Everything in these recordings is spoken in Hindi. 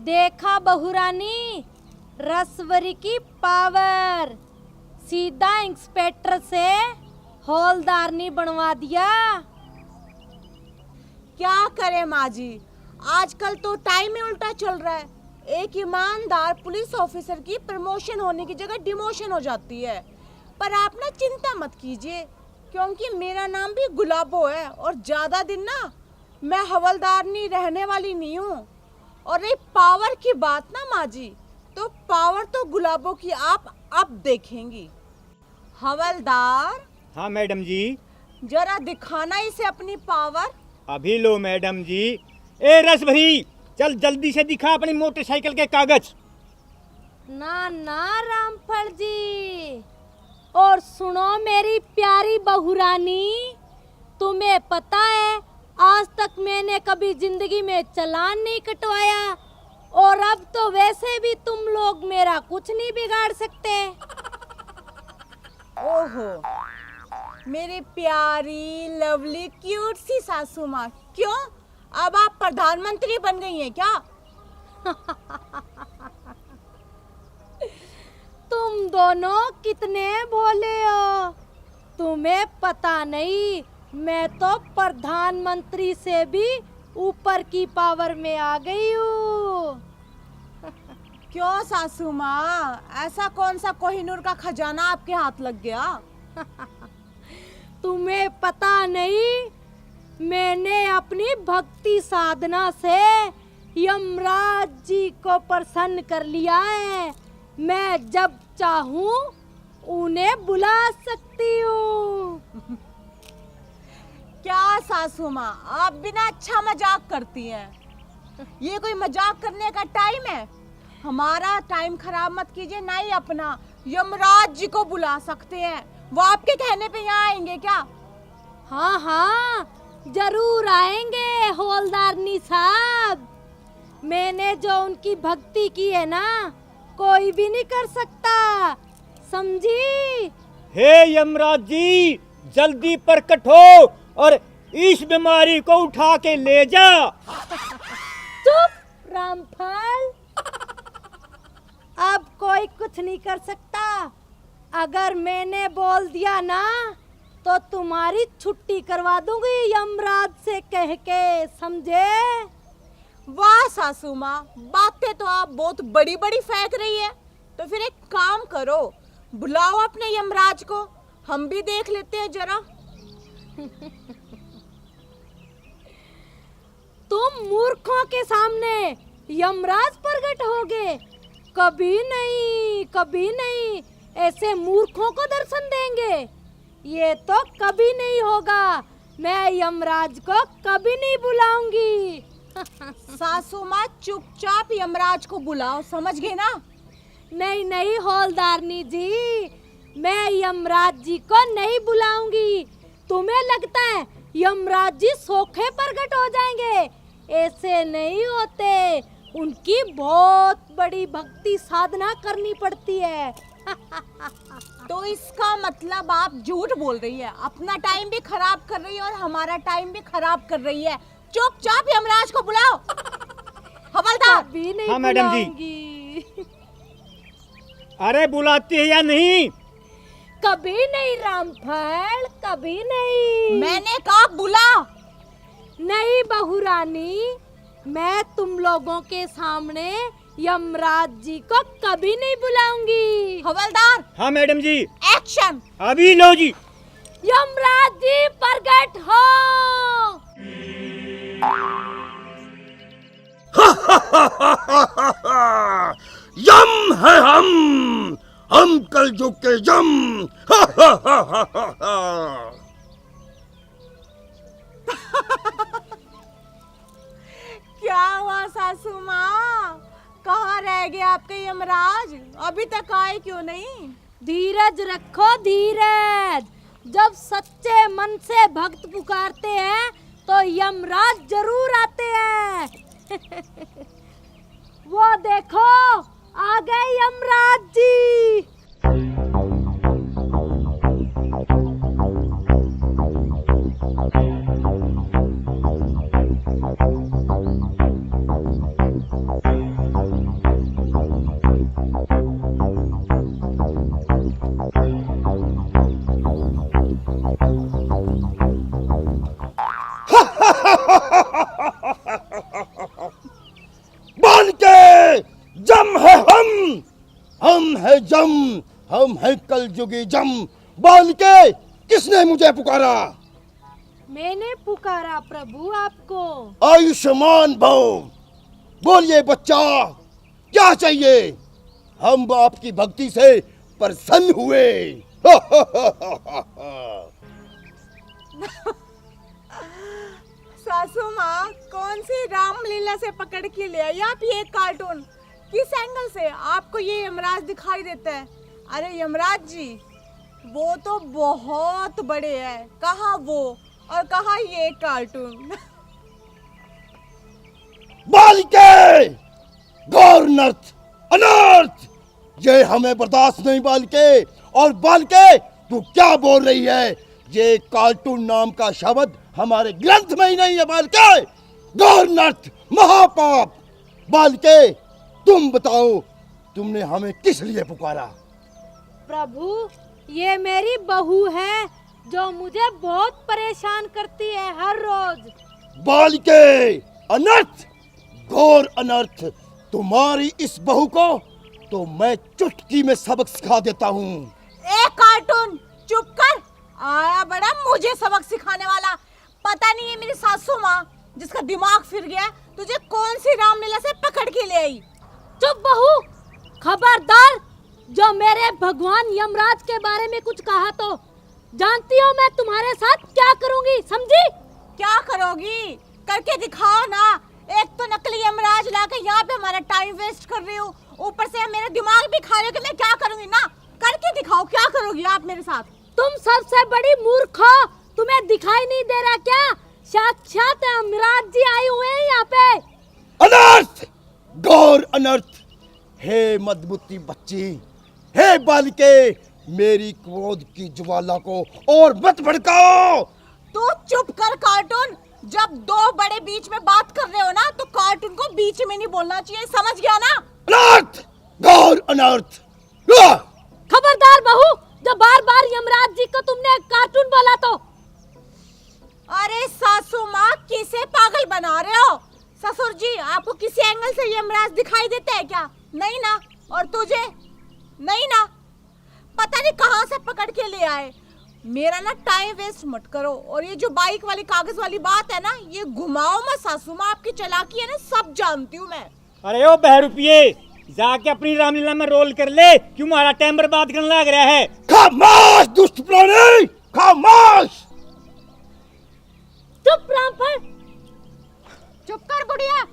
देखा बहुरानी, रसवरी की पावर, सीधा इंस्पेक्टर से हौलदारनी बनवा दिया। क्या करे माँ जी, आजकल तो टाइम ही उल्टा चल रहा है। एक ईमानदार पुलिस ऑफिसर की प्रमोशन होने की जगह डिमोशन हो जाती है। पर आप ना चिंता मत कीजिए, क्योंकि मेरा नाम भी गुलाबो है और ज्यादा दिन ना मैं हवलदारनी रहने वाली नहीं हूँ। और रही पावर की बात ना माँ जी, तो पावर तो गुलाबो की आप अब देखेंगी। हवलदार। हाँ मैडम जी। जरा दिखाना इसे अपनी पावर। अभी लो मैडम जी। ए रसभरी, चल जल्दी से दिखा अपनी मोटरसाइकिल के कागज। ना ना रामफल जी, और सुनो मेरी प्यारी बहुरानी, तुम्हें पता है आज तक मैंने कभी जिंदगी में चालान नहीं कटवाया, और अब तो वैसे भी तुम लोग मेरा कुछ नहीं बिगाड़ सकते। ओहो, मेरी प्यारी लवली क्यूट सी सासू माँ, क्यों अब आप प्रधानमंत्री बन गई हैं क्या? तुम दोनों कितने भोले हो, तुम्हें पता नहीं मैं तो प्रधानमंत्री से भी ऊपर की पावर में आ गई हूँ। क्यों सासू माँ, ऐसा कौन सा कोहिनूर का खजाना आपके हाथ लग गया? तुम्हें पता नहीं, मैंने अपनी भक्ति साधना से यमराज जी को प्रसन्न कर लिया है। मैं जब चाहूँ उन्हें बुला सकती हूँ। क्या सासू माँ, आप बिना अच्छा मजाक करती हैं। ये कोई मजाक करने का टाइम है? हमारा टाइम खराब मत कीजिए, ना ही अपना। यमराज जी को बुला सकते हैं, वो आपके कहने पे यहाँ आएंगे क्या? हाँ हाँ, जरूर आएंगे हवलदारनी साहब। मैंने जो उनकी भक्ति की है ना, कोई भी नहीं कर सकता, समझी? हे यमराज जी, जल्दी प्रकट हो और इस बीमारी को उठा के ले जा। चुप रामफल, अब कोई कुछ नहीं कर सकता। अगर मैंने बोल दिया ना, तो तुम्हारी छुट्टी करवा दूंगी यमराज से कह के, समझे? वाह सासू माँ, बातें तो आप बहुत बड़ी बड़ी फेंक रही है। तो फिर एक काम करो, बुलाओ अपने यमराज को, हम भी देख लेते हैं जरा। तुम मूर्खों के सामने यमराज प्रकट होगे? कभी नहीं, कभी नहीं, ऐसे मूर्खों को दर्शन देंगे? ये तो कभी नहीं होगा। मैं यमराज को कभी नहीं बुलाऊंगी। सासू माँ, चुपचाप यमराज को बुलाओ, समझ गए ना? नहीं नहीं हौलदारनी जी, मैं यमराज जी को नहीं बुलाऊंगी। तुम्हें लगता है यमराज जी सोखे प्रकट हो जाएंगे? ऐसे नहीं होते, उनकी बहुत बड़ी भक्ति साधना करनी पड़ती है। तो इसका मतलब आप झूठ बोल रही है, अपना टाइम भी खराब कर रही है और हमारा टाइम भी खराब कर रही है। चुपचाप यमराज को बुलाओ। हवलदार। भी नहीं हाँ मैडम जी। बुलाऊंगी। अरे बुलाती है या नहीं? कभी नहीं रामफल, कभी नहीं। मैंने कहा बुला। नहीं बहुरानी, मैं तुम लोगों के सामने यमराज जी को कभी नहीं बुलाऊंगी। हवलदार। हाँ मैडम जी। एक्शन। अभी लो जी। यमराज जी प्रकट हो। यम है हम कलयुग के यम। क्या हुआ सासू माँ, कहाँ रह गए आपके यमराज? अभी तक आए क्यों नहीं? धीरज रखो धीरज, जब सच्चे मन से भक्त पुकारते हैं तो यमराज जरूर आते हैं। वो देखो आ गए यमराज जी। है यम, हम हैं कलयुगी जम। बालिके, किसने मुझे पुकारा? मैंने पुकारा प्रभु आपको। आयुष्मान भव। बोलिए बच्चा, क्या चाहिए? हम आपकी भक्ति से प्रसन्न हुए। सासू माँ, कौन सी रामलीला से पकड़ के ले आई आप ये कार्टून? किस एंगल से आपको ये यमराज दिखाई देता है? अरे यमराज जी, वो तो बहुत बड़े हैं। कहाँ वो और कहाँ ये कार्टून? बालिके, घोर नर्थ, अनर्थ, ये हमें बर्दाश्त नहीं बालिके। और बालिके, तू क्या बोल रही है? ये कार्टून नाम का शब्द हमारे ग्रंथ में ही नहीं है बालिके। घोर नर्थ, महापाप। बालिके, तुम बताओ, तुमने हमें किस लिए पुकारा? प्रभु, ये मेरी बहू है जो मुझे बहुत परेशान करती है हर रोज। बालिके, अनर्थ, घोर अनर्थ। तुम्हारी इस बहू को तो मैं चुटकी में सबक सिखा देता हूँ। ए कार्टून, चुप कर। आया बड़ा मुझे सबक सिखाने वाला। पता नहीं है मेरी सासू माँ जिसका दिमाग फिर गया, तुझे कौन सी रामलीला से पकड़ के ले आई। चुप बहू, खबरदार। जो मेरे भगवान यमराज के बारे में कुछ कहा तो जानती हो मैं तुम्हारे साथ क्या करूंगी, समझी? क्या करोगी? करके दिखाओ ना। एक तो नकली यमराज लाके यहाँ पे हमारा टाइम वेस्ट कर रही हो, ऊपर से मेरा दिमाग भी खा रहे हो कि मैं क्या करूंगी ना। करके दिखाओ, क्या करोगी आप मेरे साथ? तुम सबसे बड़ी मूर्ख हो, तुम्हें दिखाई नहीं दे रहा क्या? साक्षात यमराज जी आए हुए हैं यहाँ पे। अनर्थ, घोर अनर्थ। हे मदबुद्धि बच्ची, हे बालिके, मेरी क्रोध की ज्वाला को और मत भड़काओ। तू चुप कर कार्टून। जब दो बड़े बीच में बात कर रहे हो ना, तो कार्टून को बीच में नहीं बोलना चाहिए, समझ गया ना? अनर्थ, घोर अनर्थ। खबरदार बहू, जब बार बार यमराज जी को तुमने कार्टून बोला तो। अरे सासू माँ, किसे पागल बना रहे हो? ससुर जी, आपको किसी एंगल से यमराज दिखाई देता है क्या? नहीं ना। और तुझे? नहीं ना। पता नहीं कहाँ से पकड़ के ले आए। मेरा ना टाइम वेस्ट मत करो। और ये जो बाइक वाली कागज वाली बात है ना, ये घुमाओ मत सासू माँ। आपकी चालाकी है ना, सब जानती हूँ मैं। अरे ओ बहरूपिये, जाके अपनी रामलीला में रोल कर ले। क्यों हमारा टाइम बर्बाद करने लग रहा है? खामोश दुष्ट प्राणी, खामोश। चुप रामफल। चुप कर बुढ़िया।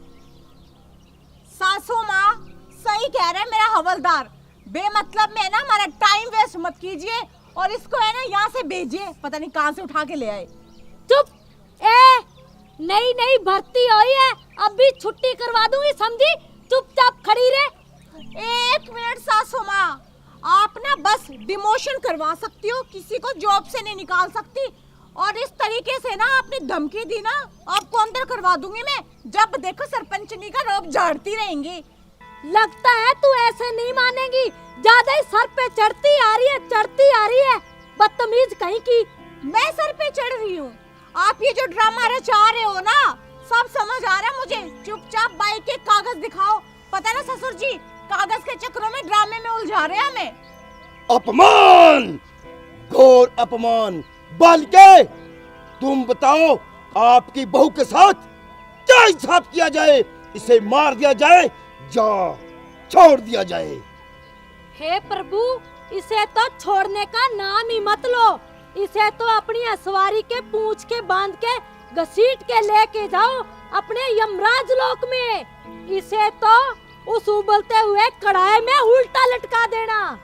सासू माँ, सही कह रहे हैं मेरा हवलदार। बेमतलब में ना हमारा टाइम वेस्ट मत कीजिए और इसको है ना यहाँ से भेजिए। पता नहीं कहाँ से उठा के ले आए। चुप। ए, नई नई भर्ती हुई है, अभी छुट्टी करवा दूंगी, समझी? चुपचाप खड़ी रहे। 1 मिनट सासू माँ, आप ना बस डिमोशन करवा सकती हो, किसी को जॉब से नहीं निकाल सकती। और इस तरीके से ना आपने धमकी दी ना, आपको अंदर करवा दूंगी मैं। जब देखो सरपंचनी का रोब झाड़ती रहेंगी। लगता है तू ऐसे नहीं मानेगी, ज्यादा ही सर पे चढ़ती आ रही है, चढ़ती आ रही है, बदतमीज कहीं की। मैं सर पे चढ़ रही हूँ? आप ये जो ड्रामा रचा रहे हो ना, सब समझ आ रहा है मुझे। चुपचाप बाइक के कागज दिखाओ। पता ना ससुर जी, कागज के चक्रों में ड्रामे में उलझा रहे हैं हमें। अपमान, घोर अपमान। बालिके, तुम बताओ, आपकी बहू के साथ क्या हिसाब किया जाए? इसे मार दिया जाए या छोड़ दिया जाए? हे प्रभु, इसे तो छोड़ने का नाम ही मत लो। इसे तो अपनी असवारी के पूंछ के बांध के घसीट के लेके जाओ अपने यमराज लोक में। इसे तो उस उबलते हुए कढ़ाई में उल्टा लटका देना।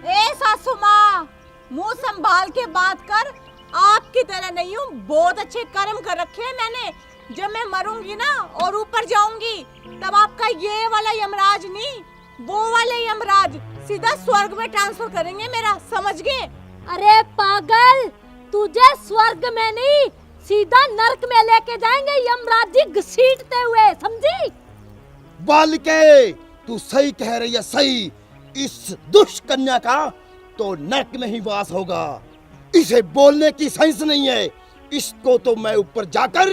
ए सासू माँ, मुंह संभाल के बात कर। आपकी तरह नहीं हूँ, बहुत अच्छे कर्म कर रखे हैं मैंने। जब मैं मरूंगी ना और ऊपर जाऊंगी, तब आपका ये वाला यमराज नहीं, वो वाले यमराज सीधा स्वर्ग में ट्रांसफर करेंगे मेरा, समझ गए? अरे पागल, तुझे स्वर्ग में नहीं, सीधा नरक में लेके जाएंगे यमराज जी घसीटते हुए, समझी? बालिके, तू सही कह रही है, सही। इस दुष्ट कन्या का तो नरक में ही वास होगा। इसे बोलने की सेंस नहीं है। इसको तो मैं ऊपर जाकर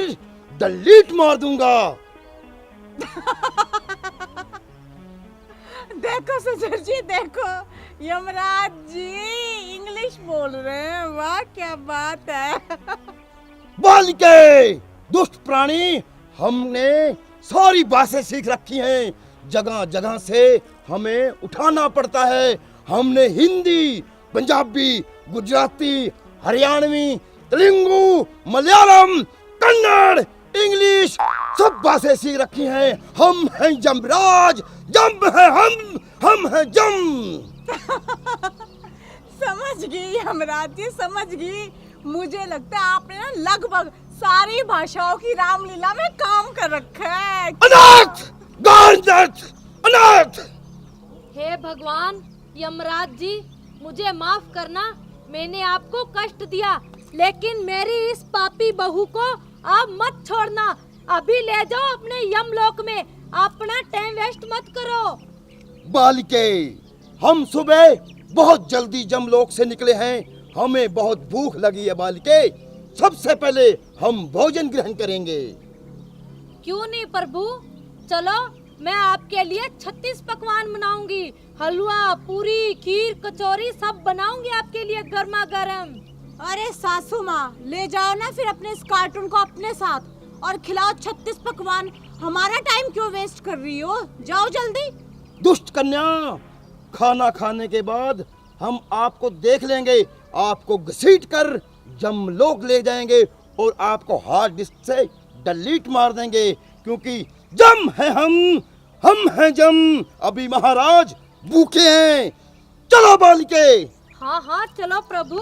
डिलीट मार दूंगा। देखो ससुर जी देखो, यमराज जी इंग्लिश बोल रहे हैं, वाह क्या बात है। बालिके, दुष्ट प्राणी, हमने सारी भाषाएं सीख रखी हैं। जगह जगह से हमें उठाना पड़ता है। हमने हिंदी, पंजाबी, गुजराती, हरियाणवी, तेलुगु, मलयालम, कन्नड़, इंग्लिश सब भाषाएं सीख रखी हैं। हम हैं यमराज, जम है हम हैं जम। समझ गई यमराज जी, समझ गई। मुझे लगता है आपने ना लगभग सारी भाषाओं की रामलीला में काम कर रखा है। अनाथ, गांधत, अनाथ। हे भगवान, यमराज जी मुझे माफ करना, मैंने आपको कष्ट दिया, लेकिन मेरी इस पापी बहू को आप मत छोड़ना। अभी ले जाओ अपने यमलोक में, अपना टाइम वेस्ट मत करो। बालिके, हम सुबह बहुत जल्दी जमलोक से निकले हैं। हमें बहुत भूख लगी है बालिके। सबसे पहले हम भोजन ग्रहण करेंगे। क्यों नहीं प्रभु, चलो मैं आपके लिए 36 पकवान बनाऊंगी। हलवा, पूरी, खीर, कचौरी सब बनाऊंगी आपके लिए गर्मा गर्म। अरे सासू माँ, ले जाओ ना फिर अपने इस कार्टून को अपने साथ और खिलाओ 36 पकवान। हमारा टाइम क्यों वेस्ट कर रही हो, जाओ जल्दी। दुष्ट कन्या, खाना खाने के बाद हम आपको देख लेंगे, आपको घसीट कर जमलोक ले जाएंगे और आपको हार्ड डिस्क से डिलीट मार देंगे, क्योंकि जम है हम हैं जम। अभी महाराज भूखे हैं। चलो बालिके। हाँ हाँ चलो प्रभु।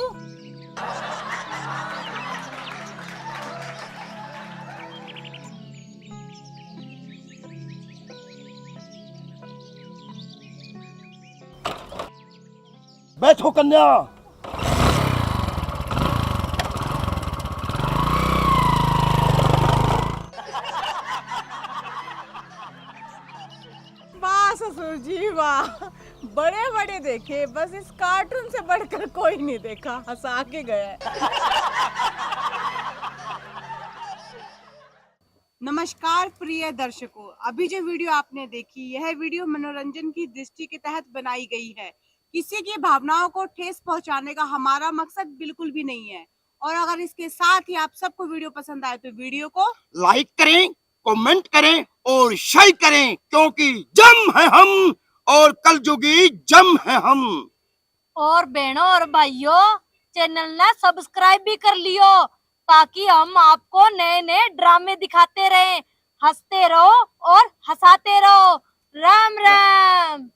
बैठो कन्या। वाह ससुर जी वाह, बड़े बड़े देखे, बस इस कार्टून से बढ़कर कोई नहीं देखा, हंसा के गए। नमस्कार प्रिय दर्शकों, अभी जो वीडियो आपने देखी, यह वीडियो मनोरंजन की दृष्टि के तहत बनाई गई है। किसी की भावनाओं को ठेस पहुंचाने का हमारा मकसद बिल्कुल भी नहीं है। और अगर इसके साथ ही आप सबको वीडियो पसंद आए तो वीडियो को लाइक करें, कमेंट करें और शेयर करें, क्योंकि जम है हम और कलयुगी जम है हम। और बहनों और भाइयों, चैनल ना सब्सक्राइब भी कर लियो, ताकि हम आपको नए नए ड्रामे दिखाते रहें। हंसते रहो और हंसाते रहो। राम राम।